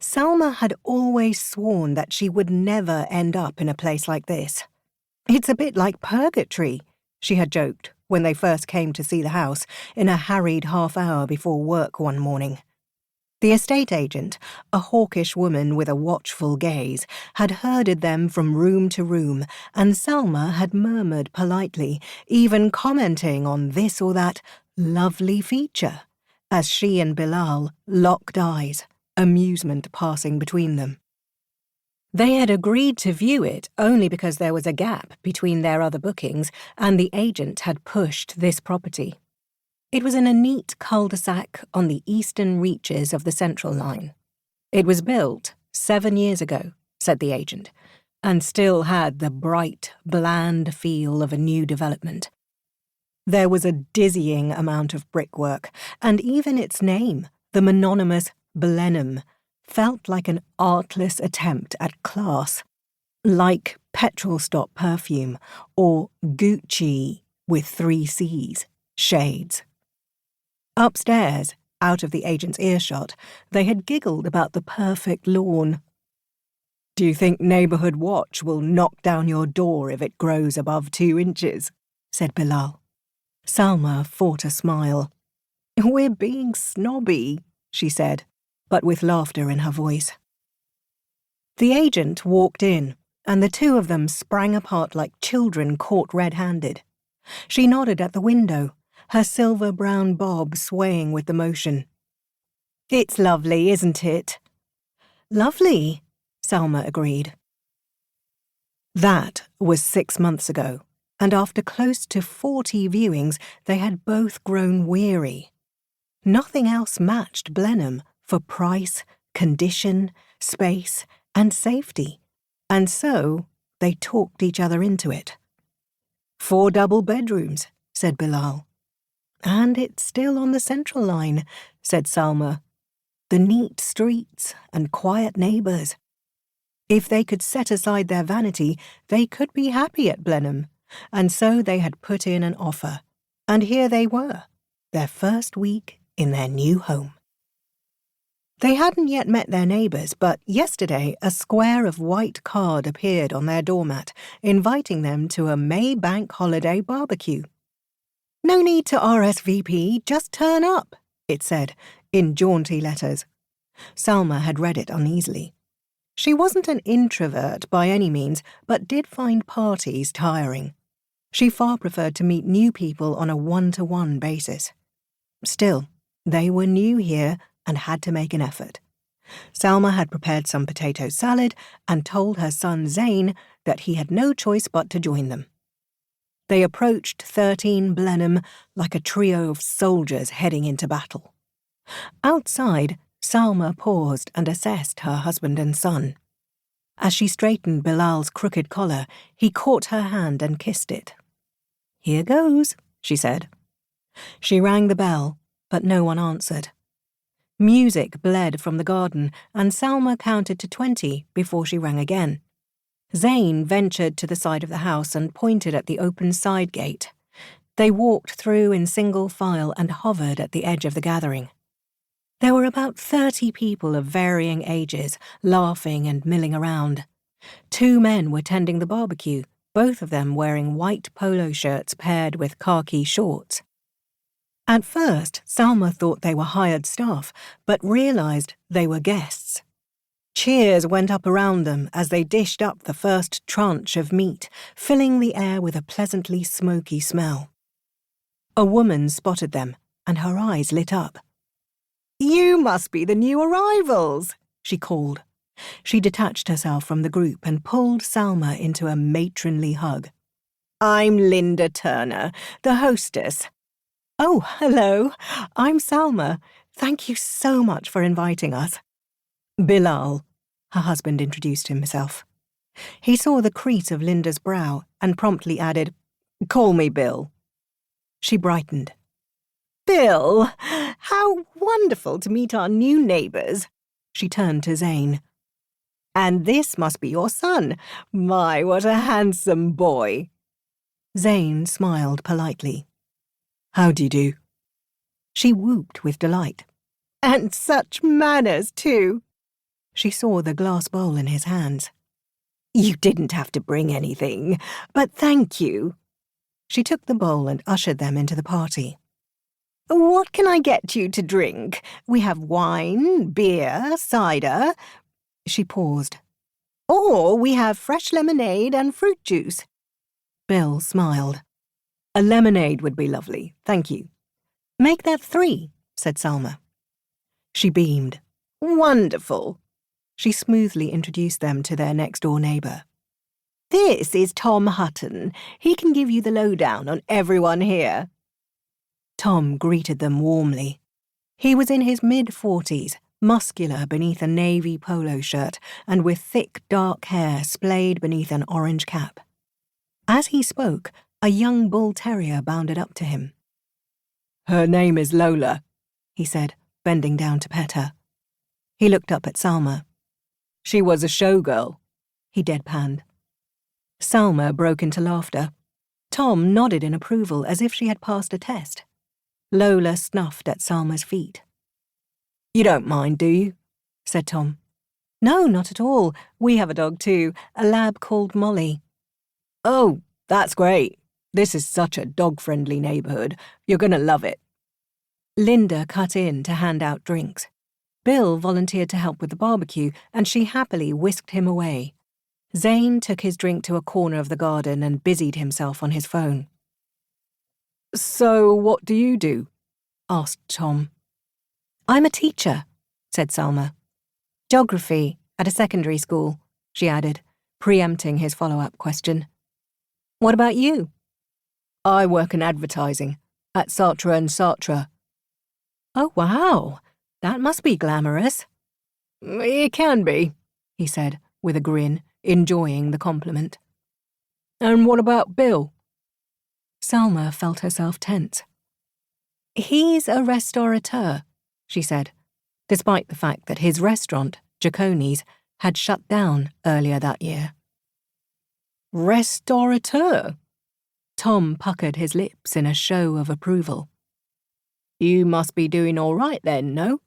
Salma had always sworn that she would never end up in a place like this. "It's a bit like purgatory," she had joked when they first came to see the house in a harried half-hour before work one morning. The estate agent, a hawkish woman with a watchful gaze, had herded them from room to room, and Salma had murmured politely, even commenting on this or that lovely feature, as she and Bilal locked eyes, amusement passing between them. They had agreed to view it only because there was a gap between their other bookings and the agent had pushed this property. It was in a neat cul-de-sac on the eastern reaches of the Central Line. It was built 7 years ago, said the agent, and still had the bright, bland feel of a new development. There was a dizzying amount of brickwork, and even its name, the mononymous Blenheim, felt like an artless attempt at class, like petrol stop perfume or Gucci with 3 C's, shades. Upstairs, out of the agent's earshot, they had giggled about the perfect lawn. "Do you think Neighbourhood Watch will knock down your door if it grows above 2 inches?" said Bilal. Salma fought a smile. "We're being snobby," she said, but with laughter in her voice. The agent walked in, and the two of them sprang apart like children caught red-handed. She nodded at the window, her silver-brown bob swaying with the motion. "It's lovely, isn't it?" "Lovely," Salma agreed. That was 6 months ago, and after close to 40 viewings, they had both grown weary. Nothing else matched Blenheim for price, condition, space, and safety, and so they talked each other into it. 4 double bedrooms, said Bilal. "And it's still on the Central Line," said Salma. "The neat streets and quiet neighbours. If they could set aside their vanity, they could be happy at Blenheim, and so they had put in an offer. And here they were, their first week in their new home. They hadn't yet met their neighbours, but yesterday a square of white card appeared on their doormat, inviting them to a May Bank holiday barbecue. "No need to RSVP, just turn up," it said, in jaunty letters. Salma had read it uneasily. She wasn't an introvert by any means, but did find parties tiring. She far preferred to meet new people on a one-to-one basis. Still, they were new here and had to make an effort. Salma had prepared some potato salad and told her son Zain that he had no choice but to join them. They approached 13 Blenheim like a trio of soldiers heading into battle. Outside, Salma paused and assessed her husband and son. As she straightened Bilal's crooked collar, he caught her hand and kissed it. "Here goes," she said. She rang the bell, but no one answered. Music bled from the garden, and Salma counted to 20 before she rang again. Zain ventured to the side of the house and pointed at the open side gate. They walked through in single file and hovered at the edge of the gathering. There were about 30 people of varying ages, laughing and milling around. 2 men were tending the barbecue, both of them wearing white polo shirts paired with khaki shorts. At first, Salma thought they were hired staff, but realised they were guests. Cheers went up around them as they dished up the first tranche of meat, filling the air with a pleasantly smoky smell. A woman spotted them, and her eyes lit up. "You must be the new arrivals," she called. She detached herself from the group and pulled Salma into a matronly hug. "I'm Linda Turner, the hostess." "Oh, hello. I'm Salma. Thank you so much for inviting us." "Bilal," her husband introduced himself. He saw the crease of Linda's brow and promptly added, "Call me Bill." She brightened. "Bill, how wonderful to meet our new neighbours." She turned to Zain. "And this must be your son. My, what a handsome boy." Zain smiled politely. "How do you do?" She whooped with delight. "And such manners, too." She saw the glass bowl in his hands. "You didn't have to bring anything, but thank you." She took the bowl and ushered them into the party. "What can I get you to drink? We have wine, beer, cider." She paused. "Or we have fresh lemonade and fruit juice." Bill smiled. "A lemonade would be lovely, thank you." "Make that 3, said Salma. She beamed. "Wonderful." She smoothly introduced them to their next-door neighbour. "This is Tom Hutton. He can give you the lowdown on everyone here." Tom greeted them warmly. He was in his mid-40s, muscular beneath a navy polo shirt and with thick dark hair splayed beneath an orange cap. As he spoke, a young bull terrier bounded up to him. "Her name is Lola," he said, bending down to pet her. He looked up at Salma. "She was a showgirl," he deadpanned. Salma broke into laughter. Tom nodded in approval as if she had passed a test. Lola snuffed at Salma's feet. "You don't mind, do you?" said Tom. "No, not at all. We have a dog too, a lab called Molly." "Oh, that's great. This is such a dog-friendly neighborhood. You're gonna love it." Linda cut in to hand out drinks. Bill volunteered to help with the barbecue, and she happily whisked him away. Zane took his drink to a corner of the garden and busied himself on his phone. "So what do you do?" asked Tom. "I'm a teacher," said Salma. "Geography at a secondary school," she added, preempting his follow-up question. "What about you?" "I work in advertising at Sartre and Sartre." "Oh, wow. That must be glamorous." "It can be," he said, with a grin, enjoying the compliment. "And what about Bill?" Salma felt herself tense. "He's a restaurateur," she said, despite the fact that his restaurant, Giaconi's, had shut down earlier that year. "Restaurateur?" Tom puckered his lips in a show of approval. "You must be doing all right then, no?"